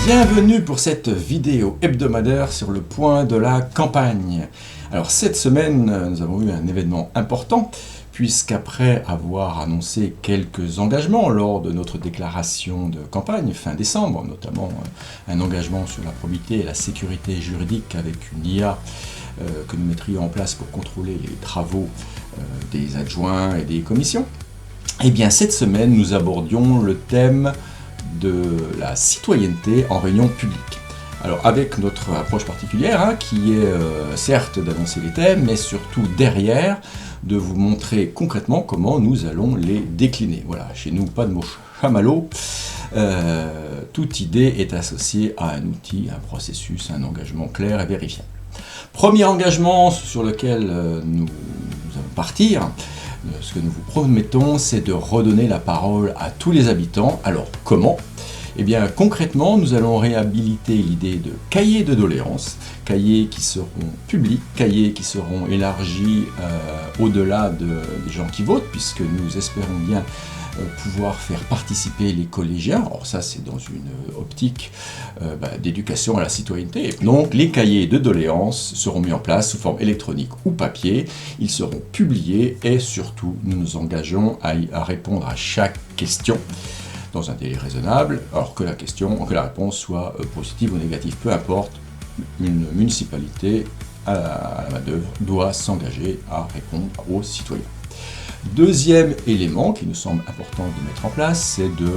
Bienvenue pour cette vidéo hebdomadaire sur le point de la campagne. Alors cette semaine, nous avons eu un événement important, puisqu'après avoir annoncé quelques engagements lors de notre déclaration de campagne fin décembre, notamment un engagement sur la probité et la sécurité juridique avec une IA que nous mettrions en place pour contrôler les travaux des adjoints et des commissions, eh bien cette semaine nous abordions le thème de la citoyenneté en réunion publique. Alors avec notre approche particulière, qui est certes d'annoncer les thèmes, mais surtout derrière, de vous montrer concrètement comment nous allons les décliner. Voilà, chez nous, pas de mots chamallows. Toute idée est associée à un outil, un processus, un engagement clair et vérifiable. Premier engagement sur lequel nous allons partir, ce que nous vous promettons, c'est de redonner la parole à tous les habitants. Alors, comment ? Eh bien, concrètement, nous allons réhabiliter l'idée de cahiers de doléances, cahiers qui seront publics, cahiers qui seront élargis au-delà des gens qui votent, puisque nous espérons bien pouvoir faire participer les collégiens. Alors ça, c'est dans une optique d'éducation à la citoyenneté. Donc, les cahiers de doléances seront mis en place sous forme électronique ou papier. Ils seront publiés et surtout, nous nous engageons à répondre à chaque question dans un délai raisonnable, alors que la réponse soit positive ou négative. Peu importe, une municipalité à la main-d'œuvre doit s'engager à répondre aux citoyens. Deuxième élément qui nous semble important de mettre en place, c'est de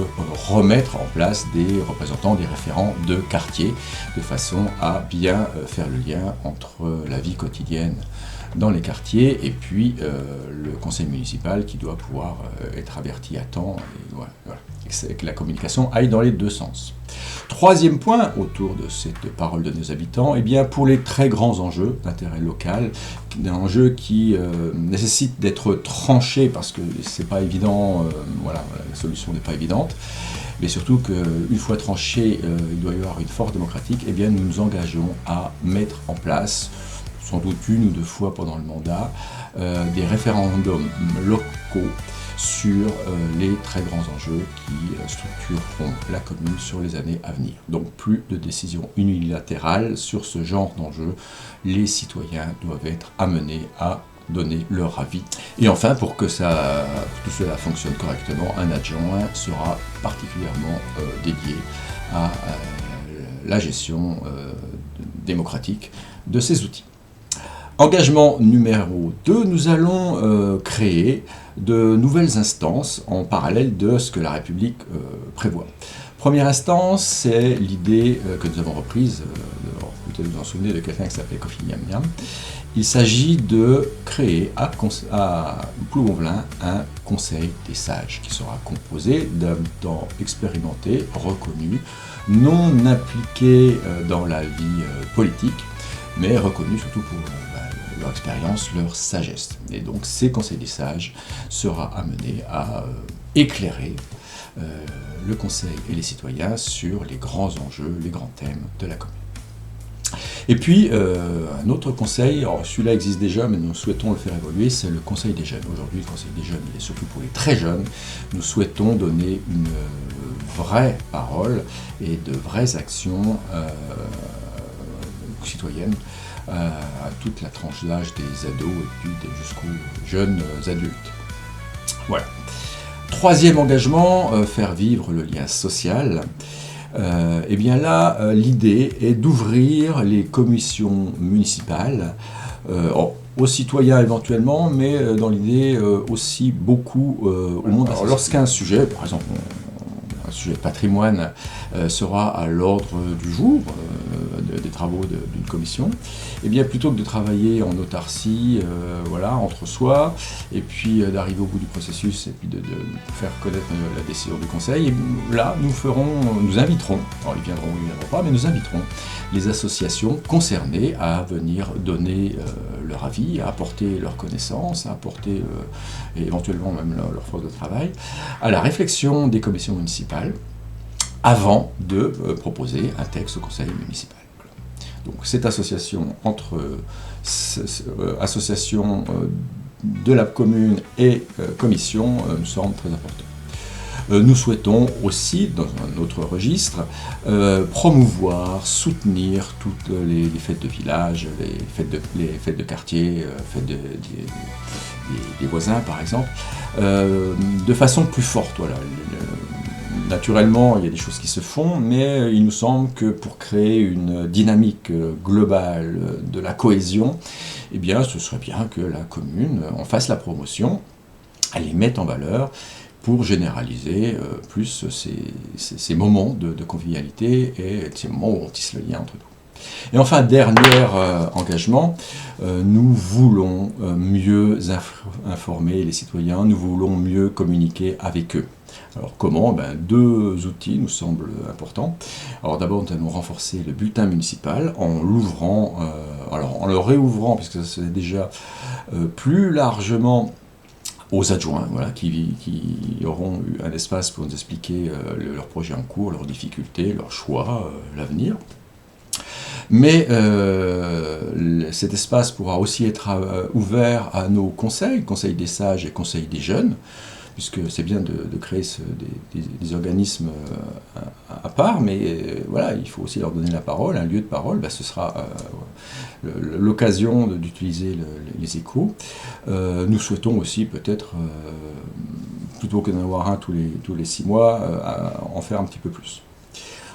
remettre en place des représentants, des référents de quartier, de façon à bien faire le lien entre la vie quotidienne dans les quartiers et puis le conseil municipal qui doit pouvoir être averti à temps et voilà, que la communication aille dans les deux sens. Troisième point autour de cette parole de nos habitants, eh bien pour les très grands enjeux d'intérêt local, des enjeux qui nécessitent d'être tranchés parce que c'est pas évident, la solution n'est pas évidente, mais surtout qu'une fois tranché, il doit y avoir une force démocratique, eh bien nous nous engageons à mettre en place, sans doute une ou deux fois pendant le mandat, des référendums locaux sur les très grands enjeux qui structureront la commune sur les années à venir. Donc plus de décisions unilatérales sur ce genre d'enjeux. Les citoyens doivent être amenés à donner leur avis. Et enfin, pour que tout cela fonctionne correctement, un adjoint sera particulièrement dédié à la gestion démocratique de ces outils. Engagement numéro 2, nous allons créer de nouvelles instances en parallèle de ce que la République prévoit. Première instance, c'est l'idée que nous avons reprise, peut-être vous en souvenez de quelqu'un qui s'appelait Kofi Yam. Il s'agit de créer à Plougonvelin un conseil des sages qui sera composé d'habitants expérimentés, reconnus, non impliqués dans la vie politique, mais reconnus surtout pour leur expérience, leur sagesse. Et donc ces conseils des sages sera amené à éclairer le conseil et les citoyens sur les grands enjeux, les grands thèmes de la commune. Et puis un autre conseil, alors celui-là existe déjà mais nous souhaitons le faire évoluer, c'est le conseil des jeunes. Aujourd'hui le conseil des jeunes il est surtout pour les très jeunes. Nous souhaitons donner une vraie parole et de vraies actions citoyennes à toute la tranche d'âge des ados et puis jusqu'aux jeunes adultes. Voilà. Troisième engagement, faire vivre le lien social. Et bien là, l'idée est d'ouvrir les commissions municipales aux citoyens éventuellement, mais dans l'idée aussi beaucoup au monde. Alors, lorsqu'un sujet, par exemple, un sujet patrimoine sera à l'ordre du jour des travaux d'une commission, et bien plutôt que de travailler en autarcie, entre soi, et puis d'arriver au bout du processus, et puis de faire connaître la décision du conseil, et là nous inviterons, alors ils viendront pas, mais nous inviterons les associations concernées à venir donner leur avis, à apporter leurs connaissances, à apporter et éventuellement même leur force de travail, à la réflexion des commissions municipales, avant de proposer un texte au conseil municipal. Donc cette association association de la commune et commission nous semble très importante. Nous souhaitons aussi, dans un autre registre, promouvoir, soutenir toutes les fêtes de village, les fêtes de quartier, fêtes des voisins par exemple, de façon plus forte. Voilà. Naturellement, il y a des choses qui se font, mais il nous semble que pour créer une dynamique globale de la cohésion, eh bien, ce serait bien que la commune en fasse la promotion, elle les mette en valeur pour généraliser plus ces moments de convivialité et ces moments où on tisse le lien entre nous. Et enfin, dernier engagement, nous voulons mieux informer les citoyens, nous voulons mieux communiquer avec eux. Alors comment? Deux outils nous semblent importants. Alors d'abord, nous allons renforcer le bulletin municipal en l'ouvrant, en le réouvrant, puisque c'est déjà plus largement aux adjoints, voilà, qui auront eu un espace pour nous expliquer leurs projets en cours, leurs difficultés, leurs choix, l'avenir. Mais cet espace pourra aussi être ouvert à nos conseils, conseil des sages et conseil des jeunes, puisque c'est bien de créer des organismes à part, mais voilà, il faut aussi leur donner la parole, un lieu de parole, ce sera l'occasion d'utiliser les échos. Nous souhaitons aussi peut-être, plutôt que d'en avoir un tous les 6 mois, en faire un petit peu plus.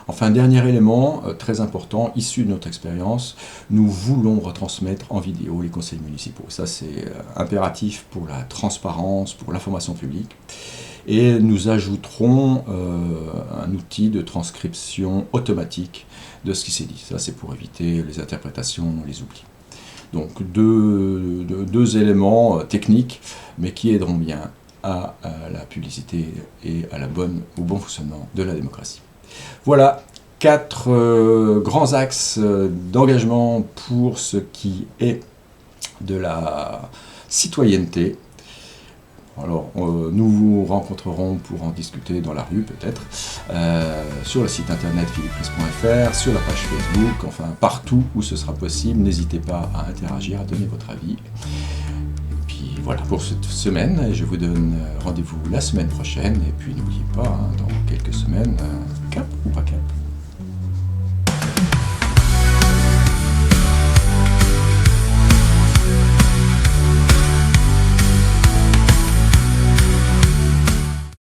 Enfin, dernier élément très important, issu de notre expérience, nous voulons retransmettre en vidéo les conseils municipaux. Ça, c'est impératif pour la transparence, pour l'information publique. Et nous ajouterons un outil de transcription automatique de ce qui s'est dit. Ça, c'est pour éviter les interprétations, les oublis. Donc, deux éléments techniques, mais qui aideront bien à la publicité et au bon fonctionnement de la démocratie. Voilà 4 grands axes d'engagement pour ce qui est de la citoyenneté. Alors, nous vous rencontrerons pour en discuter dans la rue peut-être, sur le site internet philippechris.fr, sur la page Facebook, enfin partout où ce sera possible. N'hésitez pas à interagir, à donner votre avis. Et puis voilà pour cette semaine, je vous donne rendez-vous la semaine prochaine. Et puis n'oubliez pas, dans quelques semaines,